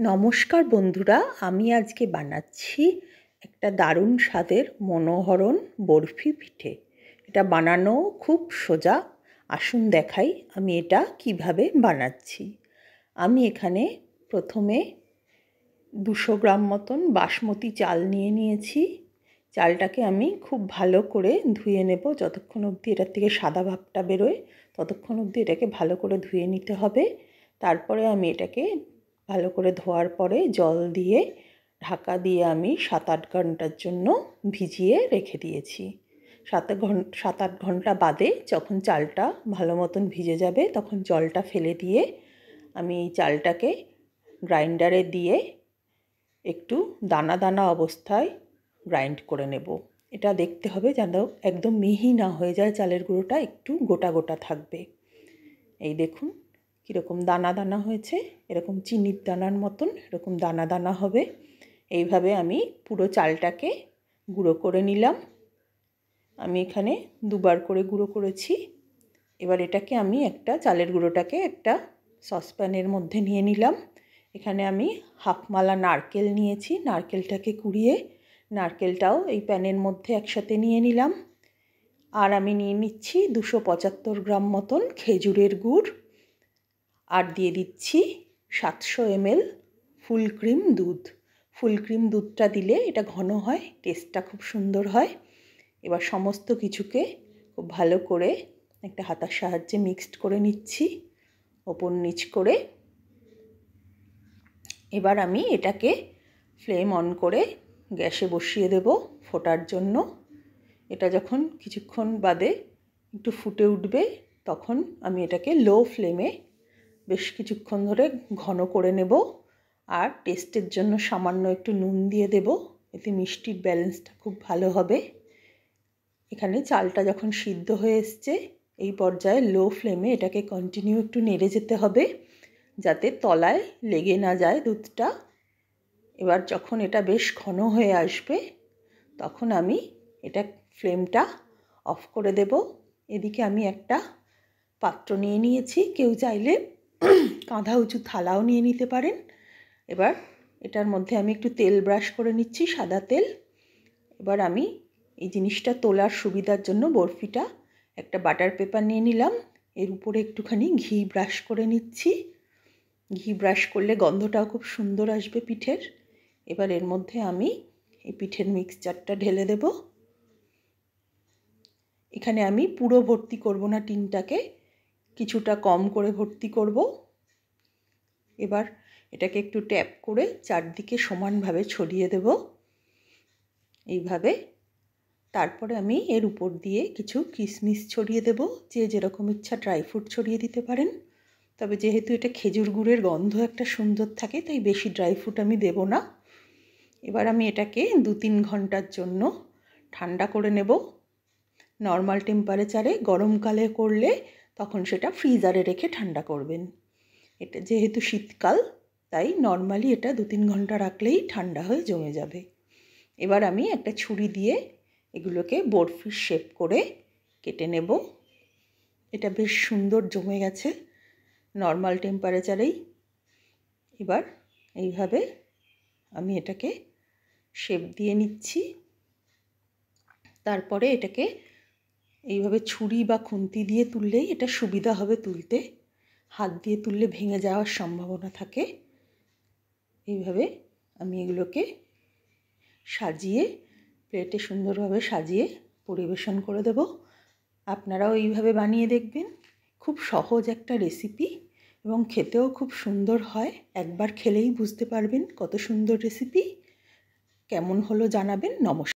নমস্কার বন্ধুরা, আমি আজকে বানাচ্ছি একটা দারুণ স্বাদের মনোহরণ বরফি পিঠে। এটা বানানো খুব সোজা। আসুন দেখাই আমি এটা কিভাবে বানাচ্ছি। আমি এখানে প্রথমে 200 গ্রাম মতন বাসমতি চাল নিয়ে নিয়েছি। চালটাকে আমি খুব ভালো করে ধুয়ে নেব। যতক্ষণ অবধি এটার থেকে সাদা ভাবটা বেরোয় ততক্ষণ অবধি এটাকে ভালো করে ধুয়ে নিতে হবে। তারপরে আমি এটাকে ভালো করে ধোয়ার পরে জল দিয়ে ঢাকা দিয়ে আমি 7-8 ঘন্টার জন্য ভিজিয়ে রেখে দিয়েছি। 7-8 ঘন্টা বাদে যখন চালটা ভালো মতন ভিজে যাবে তখন জলটা ফেলে দিয়ে আমি এই চালটাকে গ্রাইন্ডারে দিয়ে একটু দানা দানা অবস্থায় গ্রাইন্ড করে নেব। এটা দেখতে হবে যেন একদম মিহি না হয়ে যায়, চালের গুঁড়োটা একটু গোটা গোটা থাকবে। এই দেখুন কীরকম দানা দানা হয়েছে, এরকম চিনির দানার মতন এরকম দানা দানা হবে। এইভাবে আমি পুরো চালটাকে গুঁড়ো করে নিলাম। আমি এখানে 2 বার করে গুঁড়ো করেছি। এবার এটাকে আমি চালের গুঁড়োটাকে একটা সসপ্যানের মধ্যে নিয়ে নিলাম। এখানে আমি হাফ মালা নারকেল নিয়েছি। নারকেলটাকে কুড়িয়ে নারকেলটাও এই প্যানের মধ্যে একসাথে নিয়ে নিলাম। আর আমি নিয়ে নিচ্ছি 275 গ্রাম মতন খেজুরের গুড়। আর দিয়ে দিচ্ছি 700 ml ফুল ক্রিম দুধ। ফুল ক্রিম দুধটা দিলে এটা ঘন হয়, টেস্টটা খুব সুন্দর হয়। এবার সমস্ত কিছুকে খুব ভালো করে একটা হাতার সাহায্যে মিক্সড করে নিচ্ছি ওপর নিচ করে। এবার আমি এটাকে ফ্লেম অন করে গ্যাসে বসিয়ে দেব ফোটার জন্য। এটা যখন কিছুক্ষণ বাদে একটু ফুটে উঠবে তখন আমি এটাকে লো ফ্লেমে বেশ কিছুক্ষণ ধরে ঘন করে নেব। আর টেস্টের জন্য সামান্য একটু নুন দিয়ে দেব, এতে মিষ্টির ব্যালেন্সটা খুব ভালো হবে। এখানে চালটা যখন সিদ্ধ হয়ে এসছে এই পর্যায়ে লো ফ্লেমে এটাকে কন্টিনিউ একটু নেড়ে যেতে হবে যাতে তলায় লেগে না যায় দুধটা। এবার যখন এটা বেশ ঘন হয়ে আসবে তখন আমি এটা ফ্লেমটা অফ করে দেব। এদিকে আমি একটা পাত্র নিয়ে নিয়েছি, কেউ চাইলে কাঁধা উঁচু থালাও নিয়ে নিতে পারেন। এবার এটার মধ্যে আমি একটু তেল ব্রাশ করে নিচ্ছি, সাদা তেল। এবার আমি এই জিনিসটা তোলার সুবিধার জন্য বরফিটা একটা বাটার পেপার নিয়ে নিলাম। এর উপরে একটুখানি ঘি ব্রাশ করে নিচ্ছি। ঘি ব্রাশ করলে গন্ধটাও খুব সুন্দর আসবে পিঠের। এবার এর মধ্যে আমি এই পিঠের মিক্সচারটা ঢেলে দেব। এখানে আমি পুরো ভর্তি করব না টিনটাকে, কিছুটা কম করে ভর্তি করব। এবার এটাকে একটু ট্যাপ করে চারদিকে সমানভাবে ছড়িয়ে দেব এইভাবে। তারপরে আমি এর উপর দিয়ে কিছু কিশমিশ ছড়িয়ে দেব, যে যেরকম ইচ্ছা ড্রাই ফ্রুট ছড়িয়ে দিতে পারেন। তবে যেহেতু এটা খেজুর গুড়ের গন্ধ একটা সুন্দর থাকে তাই বেশি ড্রাই ফ্রুট আমি দেব না। এবার আমি এটাকে 2-3 ঘন্টার জন্য ঠান্ডা করে নেব নর্মাল টেম্পারেচারে। গরমকালে করলে তখন সেটা ফ্রিজারে রেখে ঠান্ডা করবেন। এটা যেহেতু শীতকাল তাই নর্মালি এটা 2-3 ঘন্টা রাখলেই ঠান্ডা হয়ে জমে যাবে। এবার আমি একটা ছুরি দিয়ে এগুলোকে বরফির শেপ করে কেটে নেব। এটা বেশ সুন্দর জমে গেছে নর্মাল টেম্পারেচারেই। এবার এইভাবে আমি এটাকে শেপ দিয়ে নিচ্ছি। তারপরে এটাকে এইভাবে ছুরি বা খুন্তি দিয়ে তুললেই এটা সুবিধা হবে তুলতে, হাত দিয়ে তুললে ভেঙে যাওয়ার সম্ভাবনা থাকে। এইভাবে আমি এগুলোকে সাজিয়ে প্লেটে সুন্দরভাবে সাজিয়ে পরিবেশন করে দেব। আপনারাও এইভাবে বানিয়ে দেখবেন। খুব সহজ একটা রেসিপি এবং খেতেও খুব সুন্দর হয়। একবার খেলেই বুঝতে পারবেন কত সুন্দর রেসিপি। কেমন হলো জানাবেন। নমস্কার।